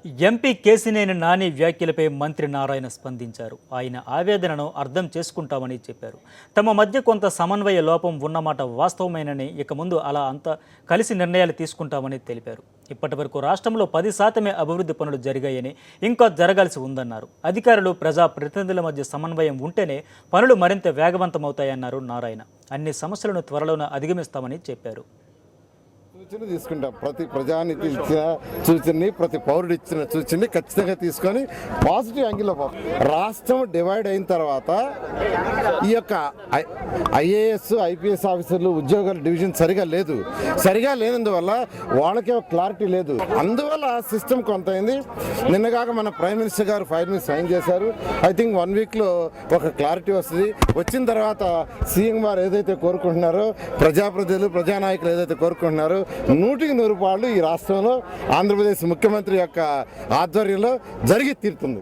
MP Kesineni Nani వ్యాఖ్యలపై మంత్రి నారాయణ స్పందించారు. ఆయన ఆవేదనను అర్థం చేసుకుంటామని చెప్పారు. తమ మధ్య కొంత సమన్వయ లోపం ఉన్నమాట వాస్తవమేనని, ఇక ముందు అలా అంతా కలిసి నిర్ణయాలు తీసుకుంటామని తెలిపారు. ఇప్పటి వరకు రాష్ట్రంలో 10% అభివృద్ధి పనులు జరిగాయని, ఇంకా జరగాల్సి ఉందన్నారు. అధికారులు, ప్రజా ప్రతినిధుల మధ్య సమన్వయం ఉంటేనే పనులు మరింత వేగవంతమవుతాయన్నారు నారాయణ. అన్ని సమస్యలను త్వరలోనే అధిగమిస్తామని చెప్పారు. సూచన తీసుకుంటాం. ప్రతి ప్రజానికి ఇచ్చిన సూచనని, ప్రతి పౌరుడు ఇచ్చిన సూచనని ఖచ్చితంగా తీసుకొని పాజిటివ్ యాంగిల్లో రాష్ట్రం డివైడ్ అయిన తర్వాత ఈ యొక్క ఐఏఎస్, ఐపీఎస్ ఆఫీసర్లు ఉద్యోగాల డివిజన్ సరిగా లేనందువల్ల వాళ్ళకే క్లారిటీ లేదు. అందువల్ల సిస్టమ్ కొంత అయింది. నిన్నగాక మన ప్రైమ్ మినిస్టర్ గారు ఫైల్ మీద సైన్ చేశారు. ఐ థింక్ 1 వీక్లో ఒక క్లారిటీ వస్తుంది. వచ్చిన తర్వాత సీఎం గారు ఏదైతే కోరుకుంటున్నారో, ప్రజాప్రతినిధులు, ప్రజానాయకులు ఏదైతే కోరుకుంటున్నారో 100% ఈ రాష్ట్రంలో ఆంధ్రప్రదేశ్ ముఖ్యమంత్రి యొక్క ఆధ్వర్యంలో జరిగి తీరుతుంది.